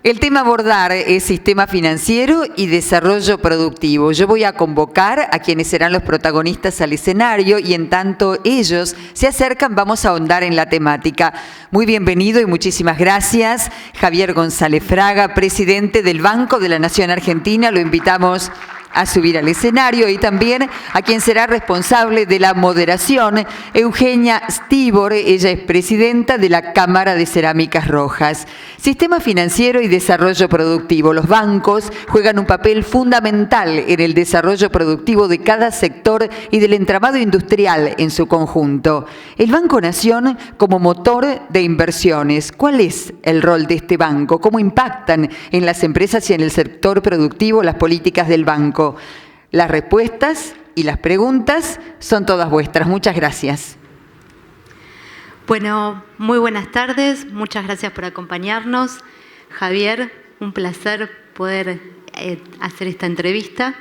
El tema a abordar es sistema financiero y desarrollo productivo. Yo voy a convocar a quienes serán los protagonistas al escenario y en tanto ellos se acercan vamos a ahondar en la temática. Muy bienvenido y muchísimas gracias. Javier González Fraga, presidente del Banco de la Nación Argentina. Lo invitamos a subir al escenario y también a quien será responsable de la moderación, Eugenia Stibor. Ella es presidenta de la Cámara de Cerámicas Rojas. Sistema financiero y desarrollo productivo. Los bancos juegan un papel fundamental en el desarrollo productivo de cada sector y del entramado industrial en su conjunto. El Banco Nación como motor de inversiones. ¿Cuál es el rol de este banco? ¿Cómo impactan en las empresas y en el sector productivo las políticas del banco? Las respuestas y las preguntas son todas vuestras. Muchas gracias. Bueno, muy buenas tardes. Muchas gracias por acompañarnos. Javier, un placer poder hacer esta entrevista.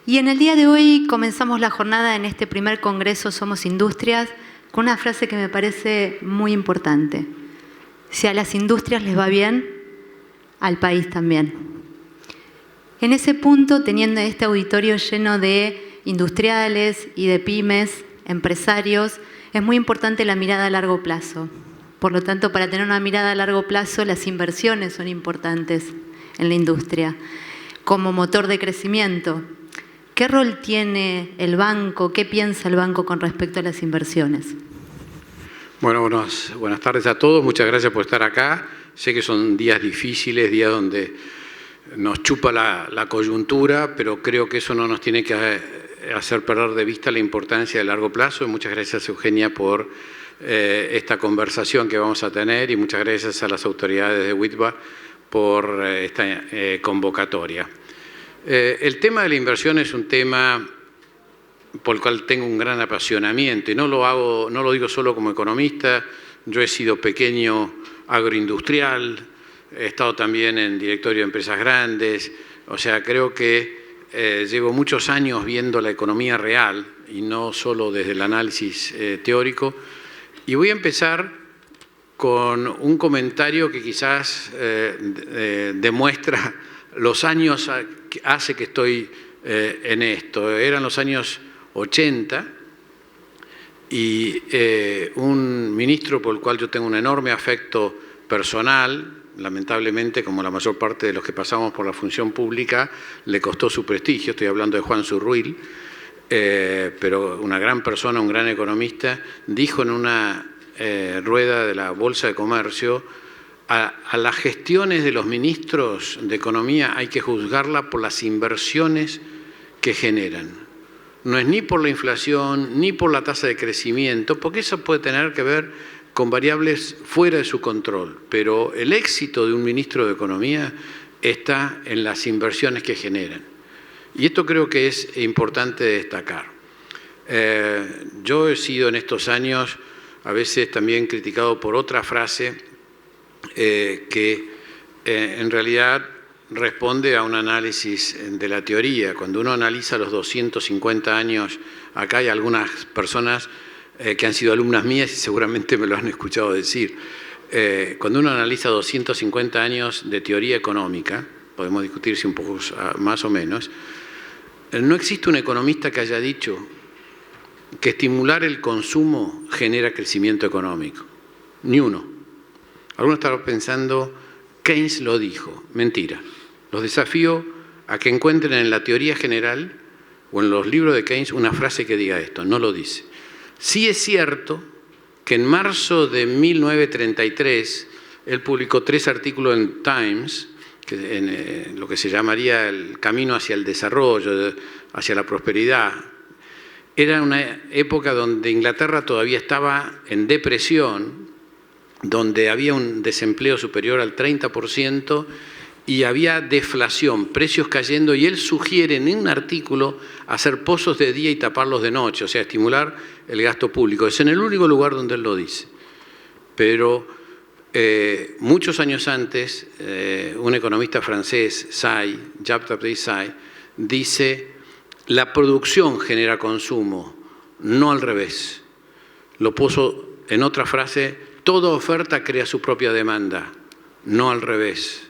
Y en el día de hoy comenzamos la jornada en este primer congreso Somos Industrias con una frase que me parece muy importante. Si a las industrias les va bien, al país también. En ese punto, teniendo este auditorio lleno de industriales y de pymes, empresarios, es muy importante la mirada a largo plazo. Por lo tanto, para tener una mirada a largo plazo, las inversiones son importantes en la industria. Como motor de crecimiento, ¿qué rol tiene el banco? ¿Qué piensa el banco con respecto a las inversiones? Bueno, buenas tardes a todos. Muchas gracias por estar acá. Sé que son días difíciles, días donde nos chupa la coyuntura, pero creo que eso no nos tiene que hacer perder de vista la importancia de largo plazo. Y muchas gracias, Eugenia, por esta conversación que vamos a tener y muchas gracias a las autoridades de WITBA por esta convocatoria. El tema de la inversión es un tema por el cual tengo un gran apasionamiento y no lo digo solo como economista. Yo he sido pequeño agroindustrial, he estado también en directorio de empresas grandes, o sea, creo que llevo muchos años viendo la economía real y no solo desde el análisis teórico. Y voy a empezar con un comentario que quizás demuestra los años que hace que estoy en esto. Eran los años 80 y un ministro por el cual yo tengo un enorme afecto personal, lamentablemente, como la mayor parte de los que pasamos por la función pública, le costó su prestigio. Estoy hablando de Juan Zurruil, pero una gran persona, un gran economista, dijo en una rueda de la Bolsa de Comercio, a las gestiones de los ministros de Economía hay que juzgarla por las inversiones que generan. No es ni por la inflación, ni por la tasa de crecimiento, porque eso puede tener que ver con variables fuera de su control, pero el éxito de un ministro de Economía está en las inversiones que generan. Y esto creo que es importante destacar. Yo he sido en estos años a veces también criticado por otra frase que en realidad responde a un análisis de la teoría. Cuando uno analiza los 250 años, acá hay algunas personas que han sido alumnas mías y seguramente me lo han escuchado decir. Cuando uno analiza 250 años de teoría económica, podemos discutir si un poco más o menos, no existe un economista que haya dicho que estimular el consumo genera crecimiento económico. Ni uno. Algunos estaban pensando, Keynes lo dijo. Mentira. Los desafío a que encuentren en la teoría general o en los libros de Keynes una frase que diga esto. No lo dice. Sí es cierto que en marzo de 1933 él publicó 3 artículos en Times, en lo que se llamaría el camino hacia el desarrollo, hacia la prosperidad. Era una época donde Inglaterra todavía estaba en depresión, donde había un desempleo superior al 30% y había deflación, precios cayendo, y él sugiere en un artículo hacer pozos de día y taparlos de noche, o sea, estimular el gasto público. Es en el único lugar donde él lo dice. Pero muchos años antes, un economista francés, Jean-Baptiste Say, dice, la producción genera consumo, no al revés. Lo puso en otra frase, toda oferta crea su propia demanda, no al revés.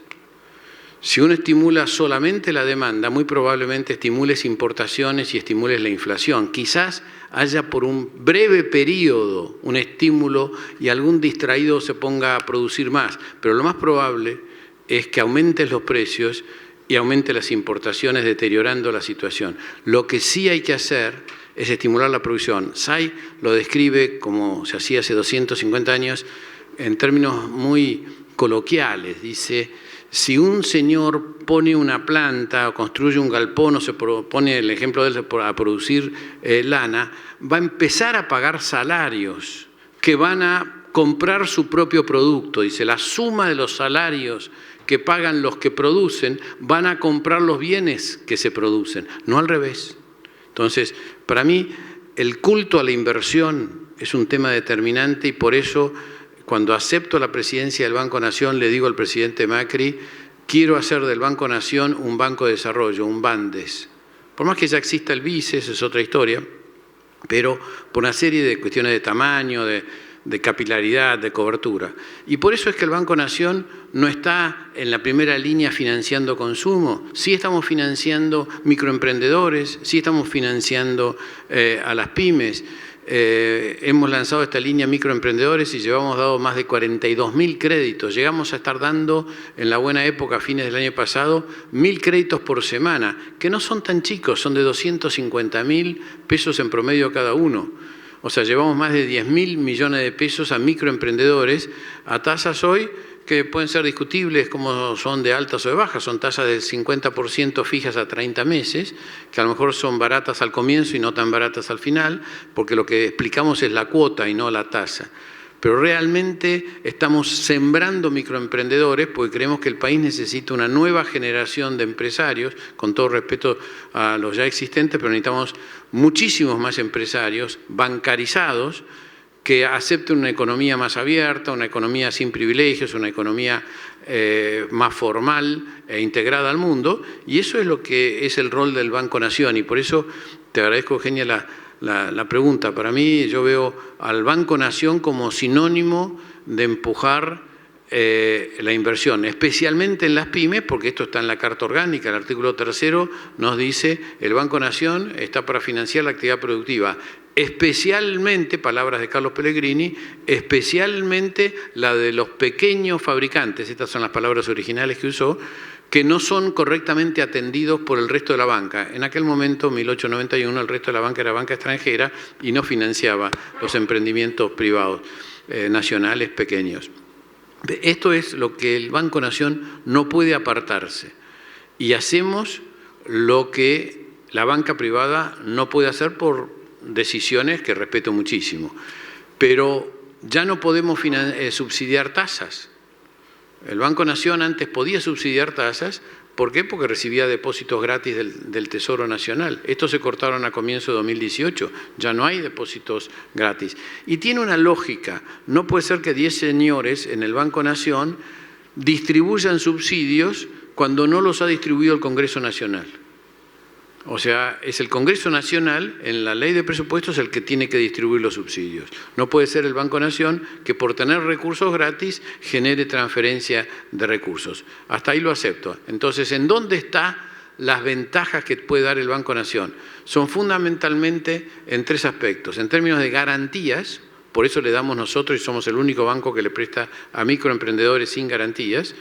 Si uno estimula solamente la demanda, muy probablemente estimules importaciones y estimules la inflación. Quizás haya por un breve periodo un estímulo y algún distraído se ponga a producir más, pero lo más probable es que aumenten los precios y aumenten las importaciones, deteriorando la situación. Lo que sí hay que hacer es estimular la producción. Say lo describe como se hacía hace 250 años en términos muy coloquiales. Dice, si un señor pone una planta o construye un galpón o se pone el ejemplo de él a producir lana, va a empezar a pagar salarios que van a comprar su propio producto. Dice, la suma de los salarios que pagan los que producen van a comprar los bienes que se producen, no al revés. Entonces, para mí, el culto a la inversión es un tema determinante y por eso, cuando acepto la presidencia del Banco Nación, le digo al presidente Macri, quiero hacer del Banco Nación un banco de desarrollo, un Bandes. Por más que ya exista el BICE, esa es otra historia, pero por una serie de cuestiones de tamaño, de capilaridad, de cobertura. Y por eso es que el Banco Nación no está en la primera línea financiando consumo. Sí estamos financiando microemprendedores, sí estamos financiando a las pymes. Hemos lanzado esta línea microemprendedores y llevamos dado más de 42.000 créditos. Llegamos a estar dando, en la buena época, a fines del año pasado, 1.000 créditos por semana, que no son tan chicos, son de 250.000 pesos en promedio cada uno. O sea, llevamos más de 10.000 millones de pesos a microemprendedores a tasas hoy que pueden ser discutibles como son de altas o de bajas, son tasas del 50% fijas a 30 meses, que a lo mejor son baratas al comienzo y no tan baratas al final, porque lo que explicamos es la cuota y no la tasa. Pero realmente estamos sembrando microemprendedores porque creemos que el país necesita una nueva generación de empresarios, con todo respeto a los ya existentes, pero necesitamos muchísimos más empresarios bancarizados que acepten una economía más abierta, una economía sin privilegios, una economía más formal e integrada al mundo, y eso es lo que es el rol del Banco Nación, y por eso te agradezco, Eugenia, la pregunta. Para mí, yo veo al Banco Nación como sinónimo de empujar la inversión, especialmente en las pymes, porque esto está en la Carta Orgánica, el artículo 3 nos dice, el Banco Nación está para financiar la actividad productiva, especialmente, palabras de Carlos Pellegrini, especialmente la de los pequeños fabricantes, estas son las palabras originales que usó, que no son correctamente atendidos por el resto de la banca. En aquel momento, 1891, el resto de la banca era banca extranjera y no financiaba los emprendimientos privados nacionales pequeños. Esto es lo que el Banco Nación no puede apartarse. Y hacemos lo que la banca privada no puede hacer por decisiones que respeto muchísimo. Pero ya no podemos subsidiar tasas. El Banco Nación antes podía subsidiar tasas. ¿Por qué? Porque recibía depósitos gratis del Tesoro Nacional. Estos se cortaron a comienzo de 2018. Ya no hay depósitos gratis. Y tiene una lógica. No puede ser que 10 señores en el Banco Nación distribuyan subsidios cuando no los ha distribuido el Congreso Nacional. O sea, es el Congreso Nacional, en la ley de presupuestos, el que tiene que distribuir los subsidios. No puede ser el Banco Nación que por tener recursos gratis genere transferencia de recursos. Hasta ahí lo acepto. Entonces, ¿en dónde están las ventajas que puede dar el Banco Nación? Son fundamentalmente en 3 aspectos. En términos de garantías, por eso le damos nosotros y somos el único banco que le presta a microemprendedores sin garantías.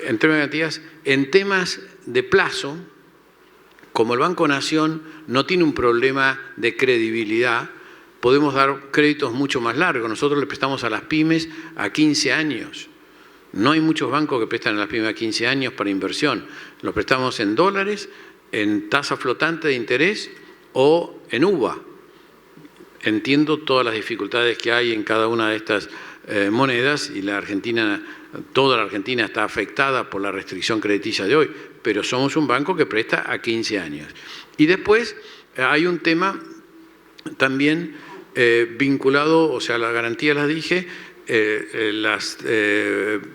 En términos de garantías, en temas de plazo, como el Banco Nación no tiene un problema de credibilidad, podemos dar créditos mucho más largos. Nosotros le prestamos a las pymes a 15 años. No hay muchos bancos que prestan a las pymes a 15 años para inversión. Los prestamos en dólares, en tasa flotante de interés o en UVA. Entiendo todas las dificultades que hay en cada una de estas monedas y la Argentina, toda la Argentina está afectada por la restricción crediticia de hoy, pero somos un banco que presta a 15 años. Y después hay un tema también vinculado, o sea, las garantías las dije, los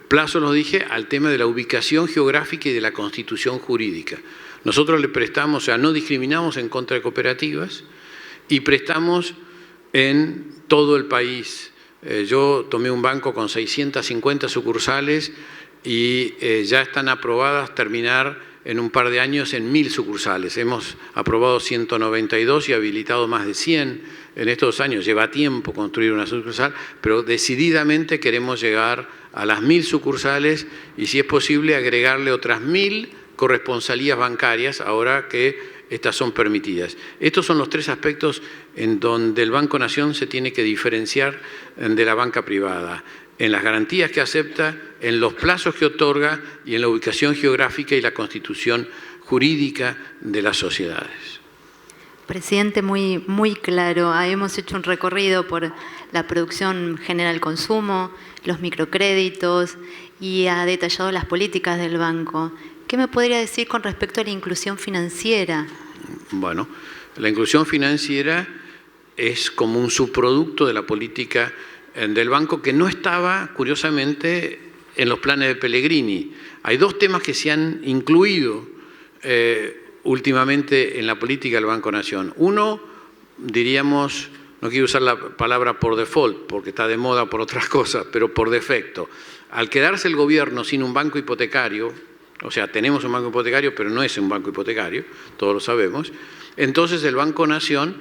plazos los dije, al tema de la ubicación geográfica y de la constitución jurídica. Nosotros le prestamos, o sea, no discriminamos en contra de cooperativas y prestamos en todo el país. Yo tomé un banco con 650 sucursales y ya están aprobadas terminar en un par de años en 1000 sucursales. Hemos aprobado 192 y habilitado más de 100 en estos años. Lleva tiempo construir una sucursal, pero decididamente queremos llegar a las 1000 sucursales y, si es posible, agregarle otras 1000 corresponsalías bancarias, ahora que estas son permitidas. Estos son los 3 aspectos en donde el Banco Nación se tiene que diferenciar de la banca privada: en las garantías que acepta, en los plazos que otorga y en la ubicación geográfica y la constitución jurídica de las sociedades. Presidente, muy claro. Hemos hecho un recorrido por la producción general consumo, los microcréditos, y ha detallado las políticas del banco. ¿Qué me podría decir con respecto a la inclusión financiera? Bueno, la inclusión financiera es como un subproducto de la política del banco que no estaba, curiosamente, en los planes de Pellegrini. Hay 2 temas que se han incluido últimamente en la política del Banco Nación. Uno, diríamos, no quiero usar la palabra por default, porque está de moda por otras cosas, pero por defecto. Al quedarse el gobierno sin un banco hipotecario, o sea, tenemos un banco hipotecario, pero no es un banco hipotecario, todos lo sabemos, entonces el Banco Nación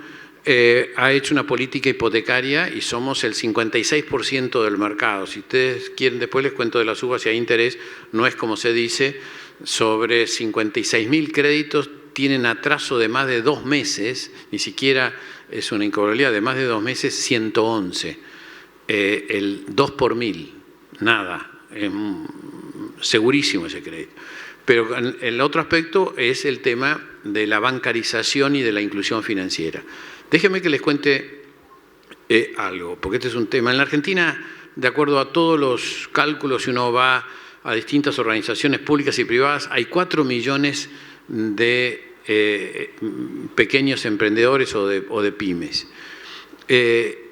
ha hecho una política hipotecaria y somos el 56% del mercado. Si ustedes quieren, después les cuento de las uvas si hay interés. No es como se dice, sobre 56.000 créditos tienen atraso de más de 2 meses, ni siquiera es una incobrabilidad, de más de 2 meses, 111. El 2 por 1000, nada, es segurísimo ese crédito. Pero el otro aspecto es el tema de la bancarización y de la inclusión financiera. Déjenme que les cuente algo, porque este es un tema. En la Argentina, de acuerdo a todos los cálculos, si uno va a distintas organizaciones públicas y privadas, hay 4 millones de pequeños emprendedores o de pymes.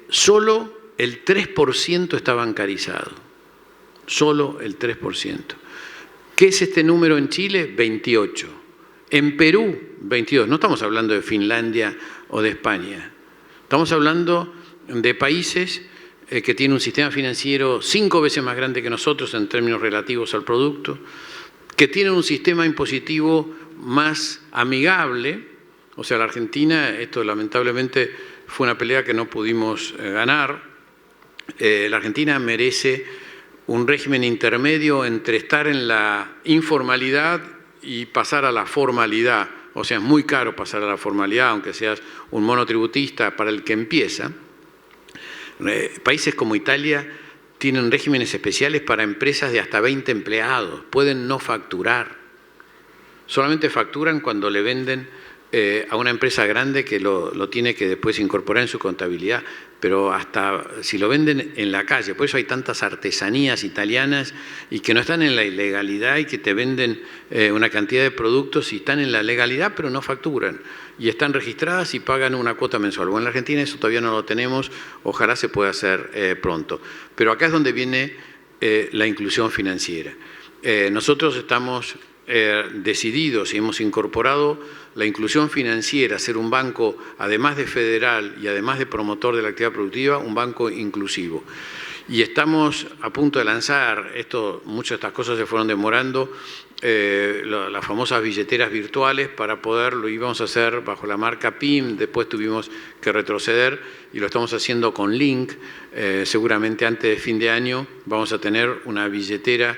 Solo el 3% está bancarizado. Solo el 3%. ¿Qué es este número en Chile? 28. En Perú, 22. No estamos hablando de Finlandia o de España. Estamos hablando de países que tienen un sistema financiero 5 veces más grande que nosotros en términos relativos al producto, que tienen un sistema impositivo más amigable. O sea, la Argentina, esto lamentablemente fue una pelea que no pudimos ganar. La Argentina merece un régimen intermedio entre estar en la informalidad y pasar a la formalidad. O sea, es muy caro pasar a la formalidad, aunque seas un monotributista para el que empieza. Países como Italia tienen regímenes especiales para empresas de hasta 20 empleados. Pueden no facturar. Solamente facturan cuando le venden a una empresa grande que lo tiene que después incorporar en su contabilidad, pero hasta si lo venden en la calle. Por eso hay tantas artesanías italianas y que no están en la ilegalidad y que te venden una cantidad de productos y están en la legalidad pero no facturan y están registradas y pagan una cuota mensual. Bueno, en la Argentina eso todavía no lo tenemos, ojalá se pueda hacer pronto. Pero acá es donde viene la inclusión financiera. Nosotros estamos decididos y hemos incorporado la inclusión financiera, ser un banco, además de federal y además de promotor de la actividad productiva, un banco inclusivo. Y estamos a punto de lanzar, muchas de estas cosas se fueron demorando, las famosas billeteras virtuales para lo íbamos a hacer bajo la marca PIM, después tuvimos que retroceder y lo estamos haciendo con Link. Seguramente antes de fin de año vamos a tener una billetera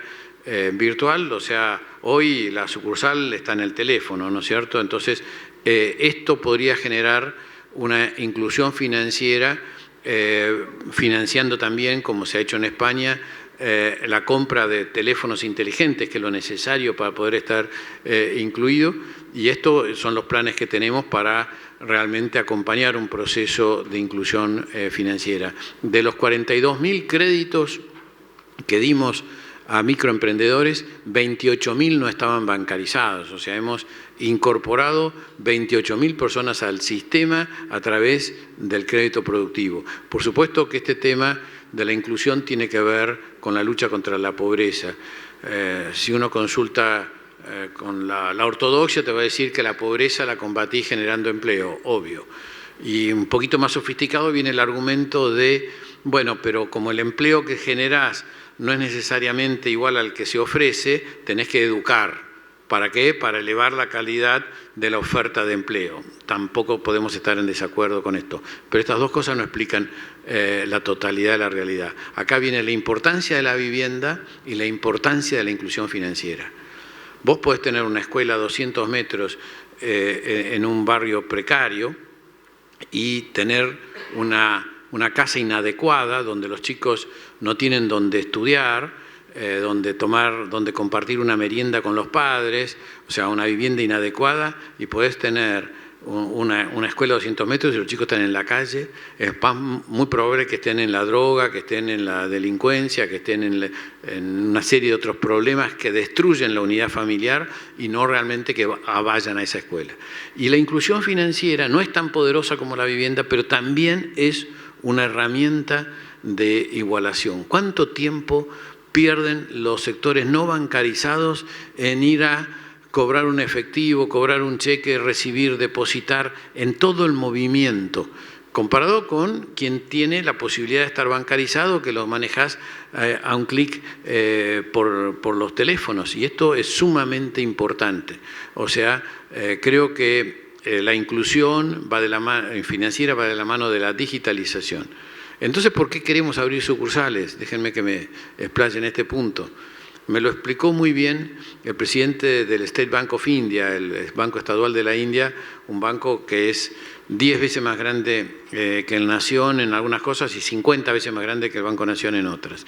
virtual, o sea, hoy la sucursal está en el teléfono, ¿no es cierto? Entonces, esto podría generar una inclusión financiera, financiando también, como se ha hecho en España, la compra de teléfonos inteligentes, que es lo necesario para poder estar incluido, y estos son los planes que tenemos para realmente acompañar un proceso de inclusión financiera. De los 42.000 créditos que dimos a microemprendedores, 28.000 no estaban bancarizados, o sea, hemos incorporado 28.000 personas al sistema a través del crédito productivo. Por supuesto que este tema de la inclusión tiene que ver con la lucha contra la pobreza. Si uno consulta con la ortodoxia, te va a decir que la pobreza la combatí generando empleo, obvio. Y un poquito más sofisticado viene el argumento de, bueno, pero como el empleo que generás no es necesariamente igual al que se ofrece, tenés que educar. ¿Para qué? Para elevar la calidad de la oferta de empleo. Tampoco podemos estar en desacuerdo con esto. Pero estas dos cosas no explican la totalidad de la realidad. Acá viene la importancia de la vivienda y la importancia de la inclusión financiera. Vos podés tener una escuela a 200 metros en un barrio precario y tener una casa inadecuada donde los chicos no tienen donde estudiar, donde compartir una merienda con los padres, o sea, una vivienda inadecuada, y podés tener una escuela de 200 metros y los chicos están en la calle. Es muy probable que estén en la droga, que estén en la delincuencia, que estén en una serie de otros problemas que destruyen la unidad familiar y no realmente que vayan a esa escuela. Y la inclusión financiera no es tan poderosa como la vivienda, pero también es una herramienta de igualación. ¿Cuánto tiempo pierden los sectores no bancarizados en ir a cobrar un efectivo, cobrar un cheque, recibir, depositar, en todo el movimiento, comparado con quien tiene la posibilidad de estar bancarizado, que lo manejas a un clic por los teléfonos? Y esto es sumamente importante. O sea, creo que la inclusión financiera va de la mano de la digitalización. Entonces, ¿por qué queremos abrir sucursales? Déjenme que me explaye en este punto. Me lo explicó muy bien el presidente del State Bank of India, el Banco Estadual de la India, un banco que es 10 veces más grande que el Nación en algunas cosas y 50 veces más grande que el Banco Nación en otras.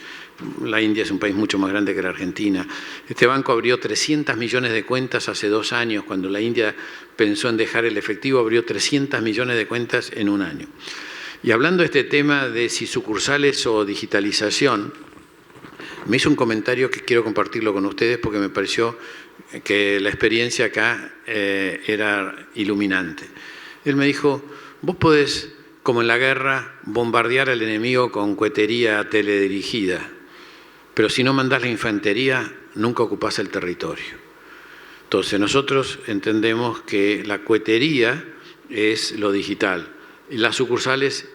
La India es un país mucho más grande que la Argentina. Este banco abrió 300 millones de cuentas hace 2 años. Cuando la India pensó en dejar el efectivo, abrió 300 millones de cuentas en 1 año. Y hablando de este tema de si sucursales o digitalización, me hizo un comentario que quiero compartirlo con ustedes porque me pareció que la experiencia acá era iluminante. Él me dijo, vos podés, como en la guerra, bombardear al enemigo con cohetería teledirigida, pero si no mandás la infantería, nunca ocupás el territorio. Entonces nosotros entendemos que la cohetería es lo digital y las sucursales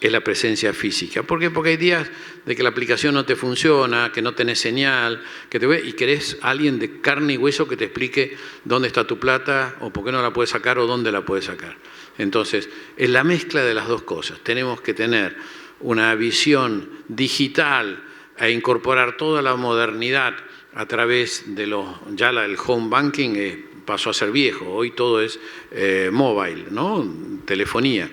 es la presencia física. ¿Por qué? Porque hay días de que la aplicación no te funciona, que no tenés señal, que te ve y querés a alguien de carne y hueso que te explique dónde está tu plata o por qué no la puedes sacar o dónde la puedes sacar. Entonces, es la mezcla de las dos cosas. Tenemos que tener una visión digital e incorporar toda la modernidad a través de el home banking pasó a ser viejo, hoy todo es mobile, ¿no? Telefonía,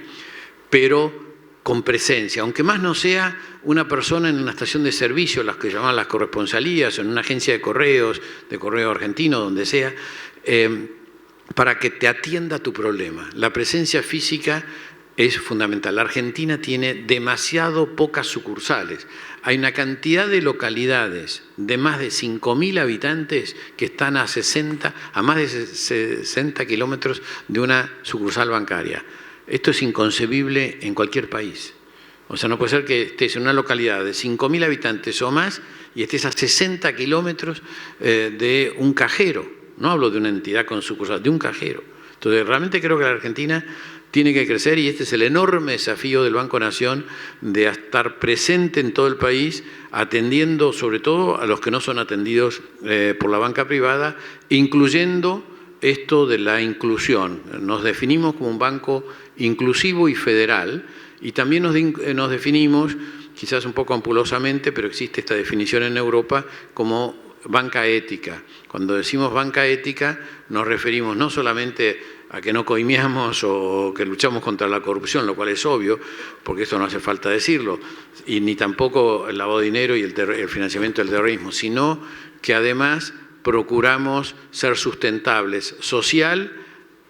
pero con presencia, aunque más no sea una persona en una estación de servicio, las que llaman las corresponsalías, en una agencia de correo argentino, donde sea, para que te atienda tu problema. La presencia física es fundamental. La Argentina tiene demasiado pocas sucursales. Hay una cantidad de localidades de más de 5.000 habitantes que están a más de 60 kilómetros de una sucursal bancaria. Esto es inconcebible en cualquier país. O sea, no puede ser que estés en una localidad de 5.000 habitantes o más y estés a 60 kilómetros de un cajero. No hablo de una entidad con sucursal, de un cajero. Entonces, realmente creo que la Argentina tiene que crecer y este es el enorme desafío del Banco Nación de estar presente en todo el país, atendiendo sobre todo a los que no son atendidos por la banca privada, incluyendo esto de la inclusión. Nos definimos como un banco inclusivo y federal y también nos definimos, quizás un poco ampulosamente, pero existe esta definición en Europa, como banca ética. Cuando decimos banca ética nos referimos no solamente a que no coimeamos o que luchamos contra la corrupción, lo cual es obvio, porque esto no hace falta decirlo, y ni tampoco el lavado de dinero y el financiamiento del terrorismo, sino que además procuramos ser sustentables social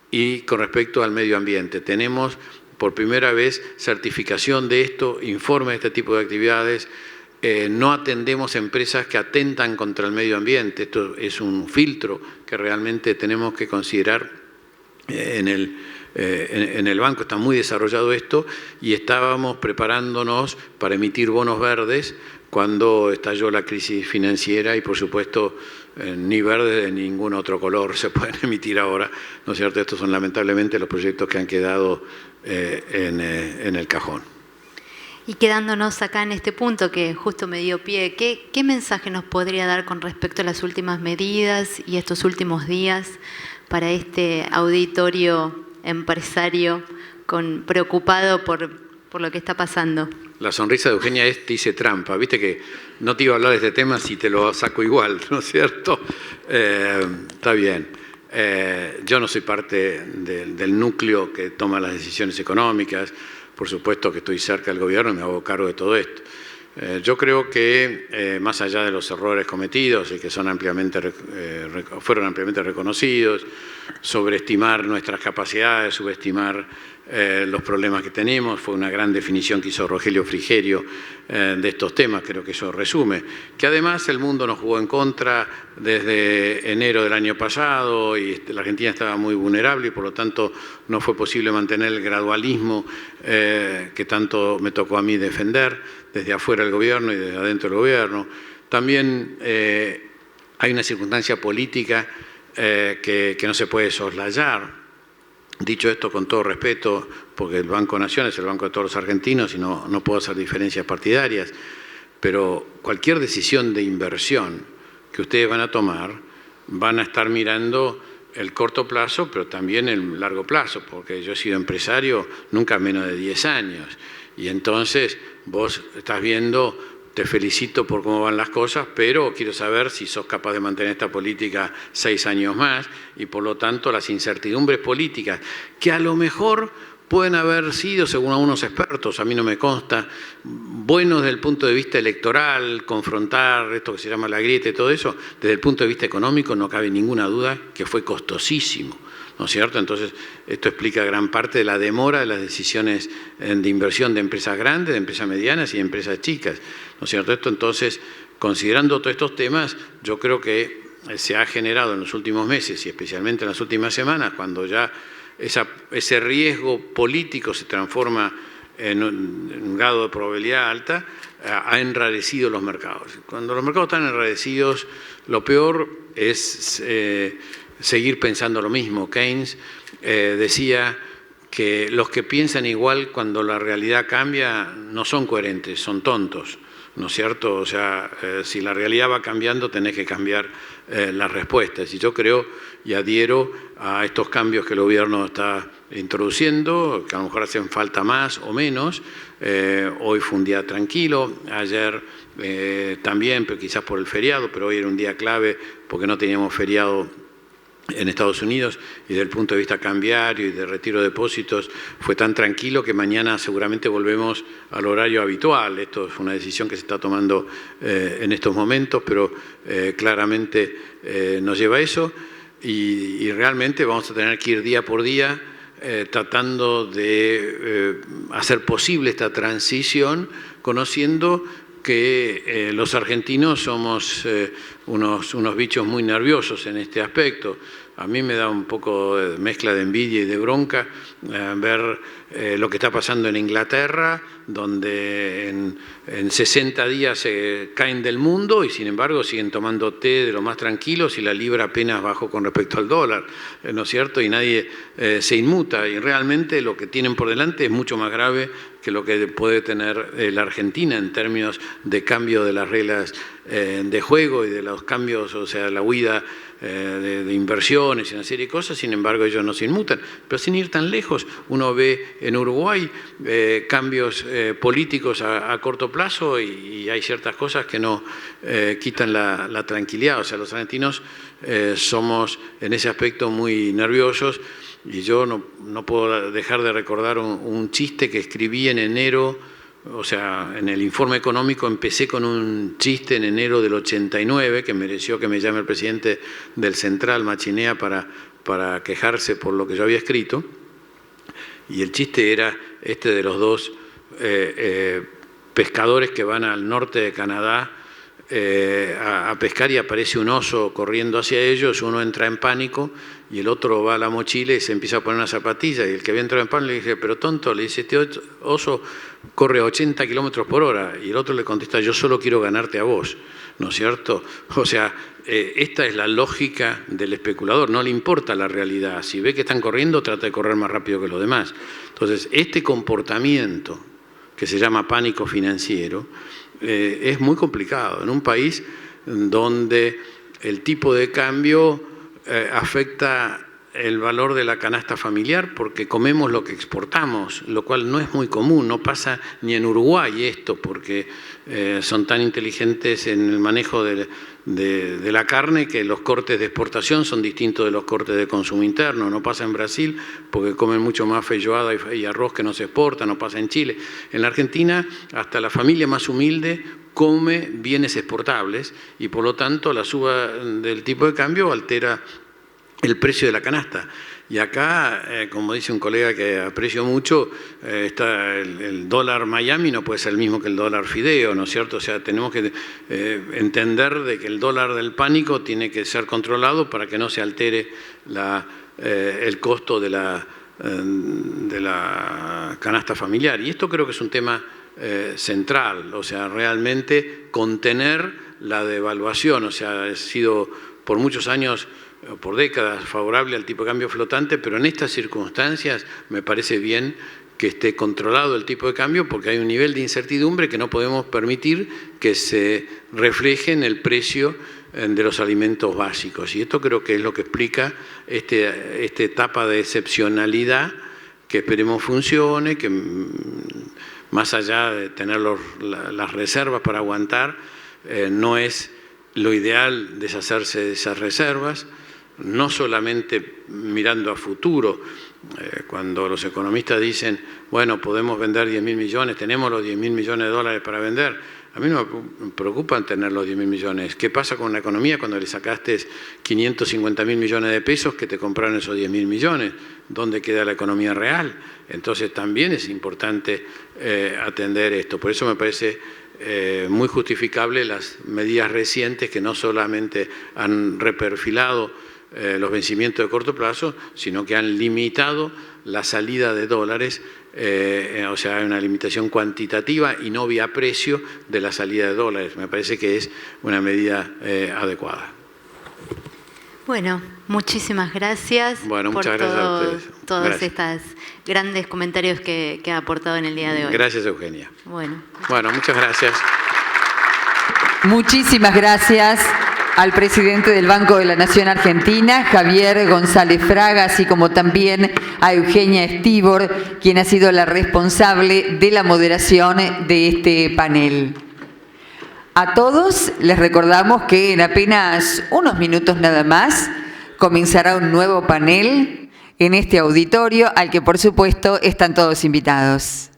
y con respecto al medio ambiente. Tenemos por primera vez certificación de esto, informe de este tipo de actividades. No atendemos empresas que atentan contra el medio ambiente. Esto es un filtro que realmente tenemos que considerar en el banco. Está muy desarrollado esto y estábamos preparándonos para emitir bonos verdes cuando estalló la crisis financiera y, por supuesto, ni verde ni ningún otro color se pueden emitir ahora, ¿no es cierto? Estos son lamentablemente los proyectos que han quedado en el cajón. Y quedándonos acá en este punto que justo me dio pie, ¿qué mensaje nos podría dar con respecto a las últimas medidas y estos últimos días para este auditorio empresario preocupado por lo que está pasando? La sonrisa de Eugenia te hice trampa. Viste que no te iba a hablar de este tema si te lo saco igual, ¿no es cierto? Está bien. Yo no soy parte del núcleo que toma las decisiones económicas. Por supuesto que estoy cerca del gobierno y me hago cargo de todo esto. Yo creo que más allá de los errores cometidos y que fueron ampliamente reconocidos, sobreestimar nuestras capacidades, subestimar los problemas que tenemos, fue una gran definición que hizo Rogelio Frigerio de estos temas, creo que eso resume. Que además el mundo nos jugó en contra desde enero del año pasado y la Argentina estaba muy vulnerable y por lo tanto no fue posible mantener el gradualismo que tanto me tocó a mí defender desde afuera del gobierno y desde adentro del gobierno. También hay una circunstancia política que no se puede soslayar. Dicho esto con todo respeto, porque el Banco Nación es el banco de todos los argentinos y no puedo hacer diferencias partidarias, pero cualquier decisión de inversión que ustedes van a tomar, van a estar mirando el corto plazo, pero también el largo plazo, porque yo he sido empresario nunca menos de 10 años, y entonces vos estás viendo. Te felicito por cómo van las cosas, pero quiero saber si sos capaz de mantener esta política 6 años más y por lo tanto las incertidumbres políticas, que a lo mejor pueden haber sido, según algunos expertos, a mí no me consta, buenos desde el punto de vista electoral, confrontar esto que se llama la grieta y todo eso, desde el punto de vista económico no cabe ninguna duda que fue costosísimo. ¿No es cierto? Entonces, esto explica gran parte de la demora de las decisiones de inversión de empresas grandes, de empresas medianas y de empresas chicas. ¿No es cierto? Esto, entonces, considerando todos estos temas, yo creo que se ha generado en los últimos meses y especialmente en las últimas semanas, cuando ya ese riesgo político se transforma en un grado de probabilidad alta, ha enrarecido los mercados. Cuando los mercados están enrarecidos, lo peor es seguir pensando lo mismo. Keynes decía que los que piensan igual cuando la realidad cambia no son coherentes, son tontos, ¿no es cierto? O sea, si la realidad va cambiando tenés que cambiar las respuestas. Y yo creo y adhiero a estos cambios que el gobierno está introduciendo, que a lo mejor hacen falta más o menos. Hoy fue un día tranquilo, ayer también, pero quizás por el feriado, pero hoy era un día clave porque no teníamos feriado en Estados Unidos y desde el punto de vista cambiario y de retiro de depósitos fue tan tranquilo que mañana seguramente volvemos al horario habitual. Esto es una decisión que se está tomando en estos momentos, pero claramente nos lleva a eso y realmente vamos a tener que ir día por día tratando de hacer posible esta transición, conociendo que los argentinos somos unos bichos muy nerviosos en este aspecto. A mí me da un poco de mezcla de envidia y de bronca ver lo que está pasando en Inglaterra, donde en 60 días se caen del mundo y sin embargo siguen tomando té de lo más tranquilos y la libra apenas bajó con respecto al dólar, ¿no es cierto? Y nadie se inmuta y realmente lo que tienen por delante es mucho más grave que lo que puede tener la Argentina en términos de cambio de las reglas de juego y de los cambios, o sea, la huida de inversiones y una serie de cosas. Sin embargo, ellos no se inmutan. Pero sin ir tan lejos, uno ve en Uruguay cambios políticos a corto plazo y hay ciertas cosas que no quitan la tranquilidad. O sea, los argentinos somos en ese aspecto muy nerviosos y yo no puedo dejar de recordar un chiste que escribí en enero. O sea, en el informe económico empecé con un chiste en enero del 89 que mereció que me llame el presidente del Central, Machinea, para quejarse por lo que yo había escrito. Y el chiste era este de los dos pescadores que van al norte de Canadá a pescar y aparece un oso corriendo hacia ellos, uno entra en pánico y el otro va a la mochila y se empieza a poner una zapatilla y el que había entrado en pánico le dije, pero tonto, le dice, este oso corre a 80 kilómetros por hora y el otro le contesta, yo solo quiero ganarte a vos, ¿no es cierto? O sea, esta es la lógica del especulador, no le importa la realidad, si ve que están corriendo trata de correr más rápido que los demás. Entonces, este comportamiento que se llama pánico financiero, es muy complicado. En un país donde el tipo de cambio afecta el valor de la canasta familiar porque comemos lo que exportamos, lo cual no es muy común, no pasa ni en Uruguay esto, porque son tan inteligentes en el manejo de la carne que los cortes de exportación son distintos de los cortes de consumo interno. No pasa en Brasil porque comen mucho más feijoada y arroz que no se exporta, no pasa en Chile. En la Argentina hasta la familia más humilde come bienes exportables y por lo tanto la suba del tipo de cambio altera el precio de la canasta. Y acá, como dice un colega que aprecio mucho, está el dólar Miami no puede ser el mismo que el dólar Fideo, ¿no es cierto? O sea, tenemos que entender de que el dólar del pánico tiene que ser controlado para que no se altere el costo de la canasta familiar. Y esto creo que es un tema central, o sea, realmente contener la devaluación, o sea, ha sido por muchos años, por décadas, favorable al tipo de cambio flotante, pero en estas circunstancias me parece bien que esté controlado el tipo de cambio porque hay un nivel de incertidumbre que no podemos permitir que se refleje en el precio de los alimentos básicos. Y esto creo que es lo que explica esta etapa de excepcionalidad que esperemos funcione, que más allá de tener las reservas para aguantar, no es lo ideal deshacerse de esas reservas, no solamente mirando a futuro, cuando los economistas dicen, bueno, podemos vender 10.000 millones, tenemos los 10.000 millones de dólares para vender. A mí no me preocupan tener los 10.000 millones. ¿Qué pasa con la economía cuando le sacaste 550.000 millones de pesos que te compraron esos 10.000 millones? ¿Dónde queda la economía real? Entonces también es importante atender esto. Por eso me parece muy justificable las medidas recientes que no solamente han reperfilado los vencimientos de corto plazo, sino que han limitado la salida de dólares, o sea, hay una limitación cuantitativa y no vía precio de la salida de dólares. Me parece que es una medida adecuada. Bueno, muchísimas gracias por gracias a ustedes. Todos estos grandes comentarios que ha aportado en el día de hoy. Gracias, Eugenia. Bueno, muchas gracias. Muchísimas gracias al presidente del Banco de la Nación Argentina, Javier González Fraga, así como también a Eugenia Stibor, quien ha sido la responsable de la moderación de este panel. A todos les recordamos que en apenas unos minutos nada más comenzará un nuevo panel en este auditorio al que por supuesto están todos invitados.